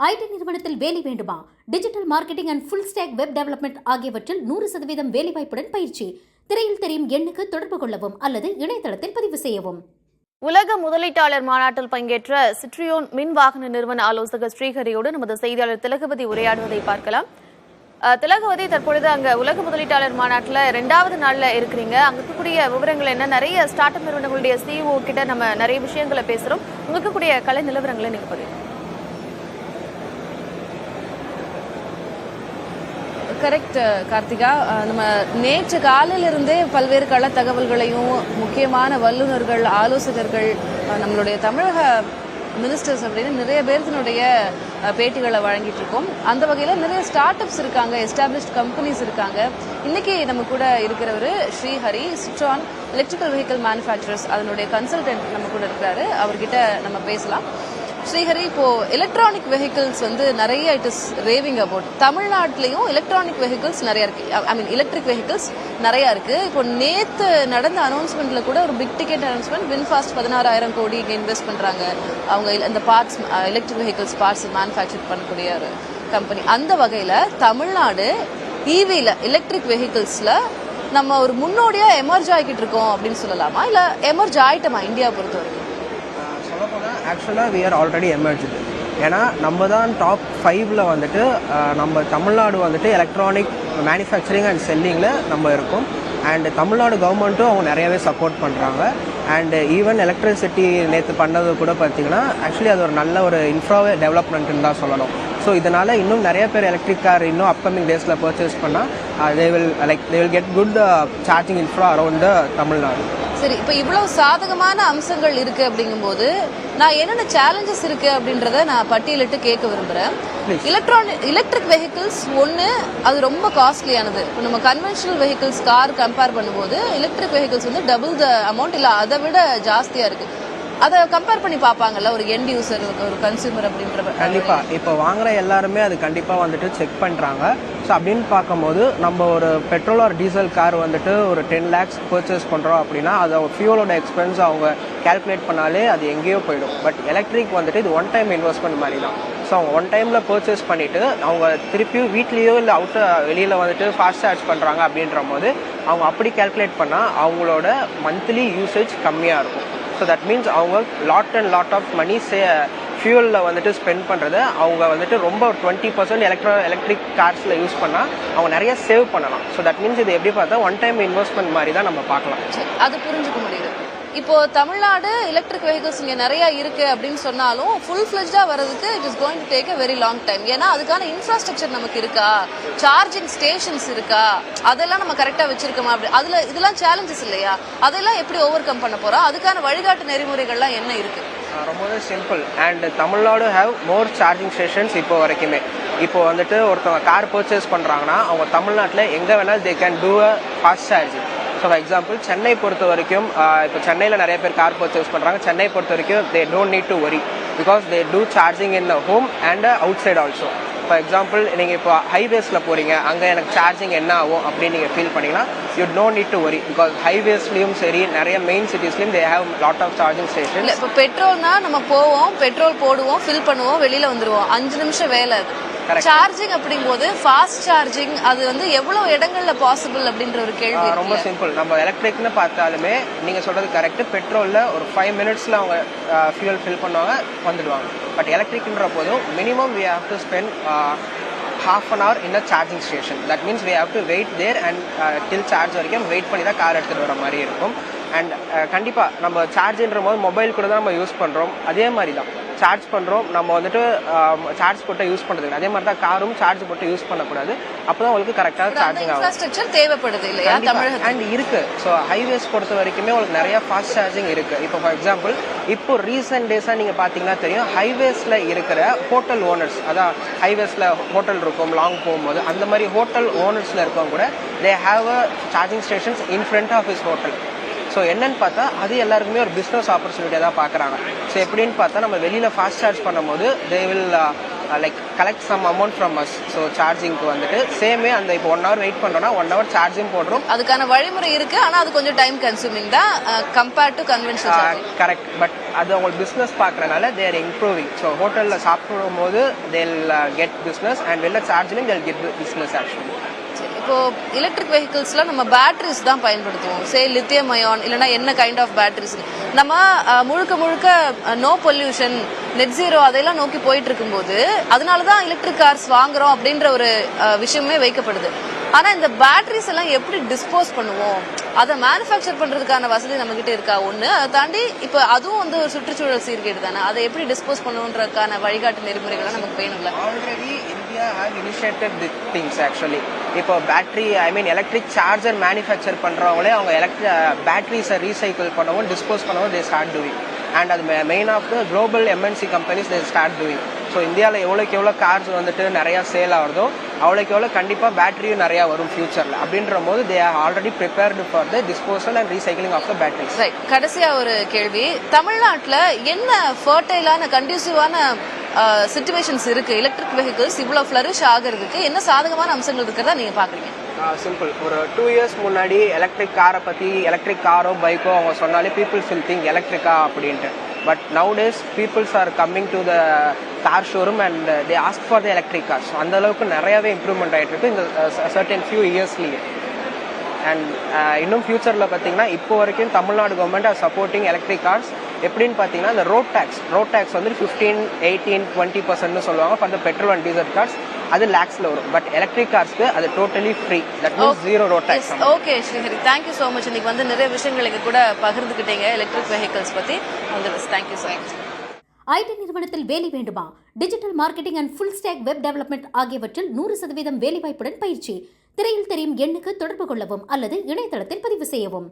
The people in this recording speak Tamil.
ஐடி நிறுவனத்தில் வேலை வேண்டுமா? Digital marketing and full stack web development ஆகியவற்றில் 100% வேலைவாய்ப்புடன் பயிற்சி. திரையில் தெரியும் எண்ணுக்கு தொடர்பு கொள்ளவும் அல்லது இணையதளத்தில் பதிவு செய்யவும். உலக முதலீட்டாளர் மாநாட்டில் பங்கேற்ற சிட்ரியோன் மின் வாகன நிறுவன ஆலோசகர் ஸ்ரீஹரியோடு நமது செய்தியாளர் திலகவதி உரையாடுவதை பார்க்கலாம். திலகவதி, தற்பொழுது அங்க உலக முதலீட்டாளர் மாநாட்டில் 2வது நாள்ல இருக்கிறீங்க. அங்க இருக்கக்கூடிய விவரங்கள் என்ன? நிறைய ஸ்டார்ட் அப் நிறுவனங்களுடைய சிஇஓ கிட்ட நம்ம நிறைய விஷயங்களை பேசுறோம். உங்களுக்கு இருக்கக்கூடிய கலை நிலவரங்களை நீங்க பதிவு. கரெக்ட் கார்த்திகா, நம்ம நேற்று காலையிலிருந்தே பல்வேறு கள தகவல்களையும் முக்கியமான வல்லுநர்கள், ஆலோசகர்கள், நம்மளுடைய தமிழக மினிஸ்டர்ஸ் அப்படின்னு நிறைய பேர்த்தினுடைய பேட்டிகளை வழங்கிட்டு இருக்கோம். அந்த வகையில் நிறைய ஸ்டார்ட் அப்ஸ் இருக்காங்க, எஸ்டாப்ளிஷ்ட் கம்பெனிஸ் இருக்காங்க. இன்னைக்கு நம்ம கூட இருக்கிறவர் Srihari, Citroen electrical vehicle manufacturers அதனுடைய கன்சல்டன்ட் நம்ம கூட இருக்கிறாரு. அவர்கிட்ட நம்ம பேசலாம். ஸ்ரீஹரி, இப்போ எலக்ட்ரானிக் வெஹிக்கிள்ஸ் நிறைய இட் இஸ் ரேவிங் அபவுட். தமிழ்நாட்டிலையும் எலக்ட்ரானிக் வெஹிக்கிள்ஸ் நிறைய இருக்கு, எலக்ட்ரிக் வெஹிக்கிள்ஸ் நிறைய இருக்கு. இப்போ நேத்து நடந்த அனௌன்ஸ்மெண்ட்ல கூட ஒரு பிக் டிக்கெட் அனௌன்ஸ்மெண்ட், வின்ஃபாஸ்ட் 16,000 கோடி இங்க இன்வெஸ்ட் பண்றாங்க. அவங்க இந்த parts, electric vehicles parts manufacture பண்ணக்கூடிய ஒரு கம்பெனி. அந்த வகையில தமிழ்நாடு இவில எலக்ட்ரிக் வெஹிக்கிள்ஸ்ல நம்ம ஒரு முன்னோடியா எமர்ஜ் ஆகிட்டு இருக்கோம் அப்படின்னு சொல்லலாமா, இல்ல எமர்ஜ் ஆயிட்டமா இந்தியா பொறுத்த வரைக்கும்? ஆக்சுவலாக வி ஆர் ஆல்ரெடி எமர்ஜ்டு. ஏன்னா நம்ம தான் டாப் 5ல் நம்ம தமிழ்நாடு எலக்ட்ரானிக் மேனுஃபேக்சரிங் அண்ட் செல்லிங்கில் நம்ம இருக்கோம். அண்ட் தமிழ்நாடு கவர்மெண்ட்டும் அவங்க நிறையவே சப்போர்ட் பண்ணுறாங்க. அண்ட் ஈவன் எலக்ட்ரிசிட்டி நேற்று பண்ணது கூட பார்த்திங்கன்னா ஆக்சுவலி அது ஒரு நல்ல ஒரு இன்ஃப்ரா டெவலப்மெண்ட்டுன்னு தான் சொல்லணும். ஸோ இதனால் இன்னும் நிறைய பேர் எலக்ட்ரிக் கார் இன்னும் அப்கமிங் டேஸில் பர்ச்சேஸ் பண்ணால் they will get good charging infra around the Tamil Nadu. சரி, இப்போ இவ்வளவு சாதகமான அம்சங்கள் இருக்கு அப்படிங்கும்போது நான் என்னென்ன சேலஞ்சஸ் இருக்கு அப்படின்றத நான் பட்டியலிட்டு கேட்க விரும்புறேன். எலக்ட்ரிக் வெஹிக்கிள்ஸ் ஒன்று, அது ரொம்ப காஸ்ட்லியானது. இப்போ நம்ம கன்வென்ஷனல் வெஹிக்கிள்ஸ் கார் கம்பேர் பண்ணும்போது electric vehicles double the amount, இல்லை அதை விட ஜாஸ்தியா இருக்கு. அதை கம்பேர் பண்ணி பார்ப்பாங்கல்ல ஒரு எண்ட் யூசர், ஒரு கன்சியூமர் அப்படின்ற. கண்டிப்பாக இப்போ வாங்குற எல்லாருமே அது கண்டிப்பாக செக் பண்ணுறாங்க. ஸோ அப்படின்னு பார்க்கும்போது நம்ம ஒரு பெட்ரோல் ஆர் டீசல் கார் ஒரு 10 lakhs பர்ச்சேஸ் பண்ணுறோம் அப்படின்னா அது ஃபியூலோட எக்ஸ்பென்ஸ் அவங்க கால்குலேட் பண்ணாலே அது எங்கேயோ போயிடும். பட் எலக்ட்ரிக் இது ஒன் டைம் இன்வெஸ்ட்மெண்ட் மாதிரி தான். ஸோ அவங்க ஒன் டைமில் பர்ச்சேஸ் பண்ணிவிட்டு அவங்க திருப்பியும் வீட்லேயோ இல்லை வெளியில் ஃபாஸ்ட் சார்ஜ் பண்ணுறாங்க அப்படின்ற போது அவங்க அப்படி கால்குலேட் பண்ணால் அவங்களோட மந்த்லி யூசேஜ் கம்மியாக இருக்கும். ஸோ தட் மீன்ஸ் அவங்க லாட் ஆஃப் மணி ஃபியூலில் ஸ்பெண்ட் பண்ணுறது அவங்க ரொம்ப 20% எலக்ட்ரிக் கார்ஸில் யூஸ் பண்ணால் அவங்க நிறைய சேவ் பண்ணலாம். ஸோ தட் மீன்ஸ் இது எப்படி பார்த்தா ஒன் டைம் இன்வெஸ்ட்மெண்ட் மாதிரி தான் நம்ம பார்க்கலாம். அது புரிஞ்சுக்க முடியுது. இப்போ தமிழ்நாடு எலக்ட்ரிக் வெஹிக்கிள்ஸ் இங்கே நிறைய இருக்கு அப்படின்னு சொன்னாலும் ஃபுல் ஃபிளெஜ்டா வரதுக்கு it is going to take a very long time. ஏன்னா அதுக்கான இன்ஃப்ராஸ்ட்ரக்சர் நமக்கு இருக்கா, சார்ஜிங் ஸ்டேஷன்ஸ் இருக்கா, அதெல்லாம் நம்ம கரெக்டா வச்சிருக்கோமா, அப்படி இதெல்லாம் சேலஞ்சஸ் இல்லையா? அதெல்லாம் எப்படி ஓவர் கம் பண்ண போறோம்? அதுக்கான வழிகாட்டு நெறிமுறைகள்லாம் என்ன இருக்கு? ரொம்பவே simple. And Tamil Nadu have more charging stations இப்போ வரைக்குமே. இப்போ ஒருத்தவங்க கார் பர்ச்சேஸ் பண்ணுறாங்கன்னா அவங்க தமிழ்நாட்டில் எங்கே வேணாலும் they can do a fast charging. So for example Chennai பொறுத்த வரைக்கும் இப்போ சென்னையில் நிறைய பேர் கார் பர்ச்சேஸ் பண்ணுறாங்க. சென்னை பொறுத்த வரைக்கும் they don't need to worry because they do charging in home and outside also. For example நீங்கள் இப்போ ஹைவேஸில் போகிறீங்க, அங்கே எனக்கு சார்ஜிங் என்ன ஆகும் அப்படின்னு நீங்கள் ஃபீல் பண்ணிங்கன்னா you don't need to worry because ஹைவேஸ்லையும் சரி நிறைய மெயின் சிட்டிஸ்லையும் they have lot of charging station. இப்போ பெட்ரோல்னா நம்ம போவோம், பெட்ரோல் போடுவோம், ஃபில் பண்ணுவோம், வெளியில் வந்துடுவோம், 5 நிமிஷம் வேலை. அது சார்ஜிங் அப்படிங்கும்போது ஃபாஸ்ட் சார்ஜிங் அது எவ்வளவு இடங்கள்ல பாசிபிள் அப்படின்ற ஒரு கேள்வி. ரொம்ப சிம்பிள். நம்ம எலக்ட்ரிக்னு பார்த்தாலுமே நீங்க சொல்றது கரெக்ட். பெட்ரோல்ல ஒரு 5 minutesல அவங்க ஃபியூல் ஃபில் பண்ணுவாங்க, வந்துடுவாங்க. பட் எலக்ட்ரிக்ன்ற போதும் minimum we have to spend half an hour in a charging station. That means we have to wait there and till charge வரைக்கும் வெயிட் பண்ணி தான் கார் எடுத்துட்டு வர மாதிரி இருக்கும். அண்ட் கண்டிப்பாக நம்ம சார்ஜின்ற போது மொபைல் கூட தான் நம்ம யூஸ் பண்ணுறோம். அதே மாதிரி தான் சார்ஜ் பண்ணுறோம். நம்ம சார்ஜ் போட்டு யூஸ் பண்ணுறது அதே மாதிரி தான் காரும் சார்ஜ் போட்டு யூஸ் பண்ணக்கூடாது. அப்போ தான் உங்களுக்கு கரெக்டாக சார்ஜிங் ஆகும். இன்ஃப்ராஸ்ட்ரக்சர் தேவைப்படுது இல்லையா தமிழகத்தில்? அண்ட் இருக்கு. ஸோ ஹைவேஸ் பொறுத்த வரைக்குமே உங்களுக்கு நிறைய ஃபாஸ்ட் சார்ஜிங் இருக்கு. இப்போ ஃபார் எக்ஸாம்பிள் இப்போ ரீசெண்ட் டேஸாக நீங்கள் பார்த்தீங்கன்னா தெரியும், ஹைவேஸில் இருக்கிற ஹோட்டல் ஓனர்ஸ், அதான் ஹைவேஸில் ஹோட்டல் இருக்கும் லாங் போகும்போது, அந்த மாதிரி ஹோட்டல் ஓனர்ஸில் இருக்கவங்க கூட they have a charging stations in front of his hotel. So என்னன்னு பார்த்தா அது எல்லாருக்குமே ஒரு பிஸ்னஸ் ஆப்பர்ச்சுனிட்டியாக தான் பார்க்குறாங்க. ஸோ எப்படின்னு பார்த்தா நம்ம வெளியில் ஃபாஸ்ட் சார்ஜ் பண்ணும்போது they will like collect some amount from us. So சார்ஜிங்க்கு வந்துட்டு சேமே அந்த இப்போ 1 hour வெயிட் பண்ணுறோன்னா 1 hour சார்ஜிங் போடுறோம். அதுக்கான வழிமுறை இருக்கு, ஆனா அது கொஞ்சம் டைம் கன்சூமிங் தான் compared to conventional. Correct. But அது அவங்க பிஸ்னஸ் பார்க்குறனால தேர் இம்ப்ரூவிங். ஸோ ஹோட்டலில் சாப்பிடும் போது தேல் கெட் பிஸ்னஸ் அண்ட் வெளில சார்ஜிங் தேல் கெட் பிஸ்னஸ் ஆக்சுவலி. இப்போ எலக்ட்ரிக் வெஹிக்கிள்ஸ்ல நம்ம பேட்டரிஸ் தான் பயன்படுத்துவோம். சே லித்தியம் அயான் இல்லைன்னா என்ன கைண்ட் ஆஃப் பேட்டரிஸ். நம்ம முழுக்க நோ பொல்யூஷன், நெட் ஜீரோ அதெல்லாம் நோக்கி போயிட்டு இருக்கும்போது அதனாலதான் எலக்ட்ரிக் கார்ஸ் வாங்குறோம் அப்படின்ற ஒரு விஷயமே வைக்கப்படுது. ஆனா இந்த பேட்டரிஸ் எல்லாம் எப்படி டிஸ்போஸ் பண்ணுவோம், அதை மேனுஃபேக்சர் பண்றதுக்கான வசதி நம்ம கிட்ட இருக்கா ஒண்ணு. அதை தாண்டி இப்ப அதுவும் வந்து ஒரு சுற்றுச்சூழல் சீர்கேடு தானே, அதை எப்படி டிஸ்போஸ் பண்ணுன்றதுக்கான வழிகாட்டு நெறிமுறைகள் நமக்கு வேணும்ல. Already India have initiated the things actually. இப்போ பேட்டரி எலக்ட்ரிக் சார்ஜர் மேனுஃபேக்சர் பண்றவங்களே அவங்க பேட்டரிஸை ரீசைக்கிள் பண்ணவும் டிஸ்போஸ் பண்ணவும் தே ஸ்டார்ட் டூயிங். அண்ட் அது main of the global MNC companies they start doing. So இந்தியாவில் எவ்வளோக்கு எவ்வளோ கார்ஸ் வந்துட்டு நிறையா சேல் ஆகுதோ அவ்வளோக்கு எவ்வளோ கண்டிப்பாக பேட்டரியும் நிறையா வரும் ஃபியூச்சரில். அப்படின்ற போது they are already prepared for the disposal and recycling of the batteries. Right. கடைசியா ஒரு கேள்வி, தமிழ்நாட்டில் என்ன ஃபர்டைலான கண்டியூசிவான சிச்சுவேஷன்ஸ் இருக்கு எலக்ட்ரிக் வெஹிக்கிள்ஸ் இவ்வளவு ஃபிளரிஷ் ஆகிறதுக்கு, என்ன சாதகமான அம்சங்கள் இருக்கிறதா நீங்க பாக்குறீங்க? சிம்பிள். ஒரு 2 years முன்னாடி எலக்ட்ரிக் காரை பற்றி, எலக்ட்ரிக் காரோ பைக்கோ அவங்க சொன்னாலே பீப்புள்ஸ் வில் திங்க் எலக்ட்ரிக்கா அப்படின்ட்டு. But nowadays peoples are coming to the car showroom and they ask for the electric cars. அந்த அளவுக்கு நிறையாவே இம்ப்ரூவ்மெண்ட் ஆகிட்டு இருக்கு இந்த சர்டன் ஃபியூ இயர்ஸ்லேயே. அண்ட் இன்னும் ஃபியூச்சரில் பார்த்தீங்கன்னா இப்போ வரைக்கும் Tamil Nadu government are supporting electric cars. எப்படின்னு பார்த்தீங்கன்னா இந்த ரோட் டேக்ஸ் வந்து 15, 18, 20% சொல்லுவாங்க for the petrol and diesel cars. அது லேக்ஸ்ல வரும். பட் எலக்ட்ரிக் கார்ஸ்க்கு அது totally free. That means zero road tax. Okay Srihari, thank you so much. இன்னைக்கு வந்து நிறைய விஷயங்களுக்கு கூட பகிர்ந்துக்கிட்டீங்க எலக்ட்ரிக் வெஹிக்கிள்ஸ் பத்தி. Thank you so much. ஐடி நிறுவனத்தில் வேலை வேண்டுமா? Digital marketing and full stack web development ஆகியவற்றில் 100% வேலைவாய்ப்புடன் பயிற்சி. திரையில் தெரியும் எண்ணுக்கு தொடர்பு கொள்ளவும் அல்லது இணையதளத்தில் பதிவு செய்யவும்.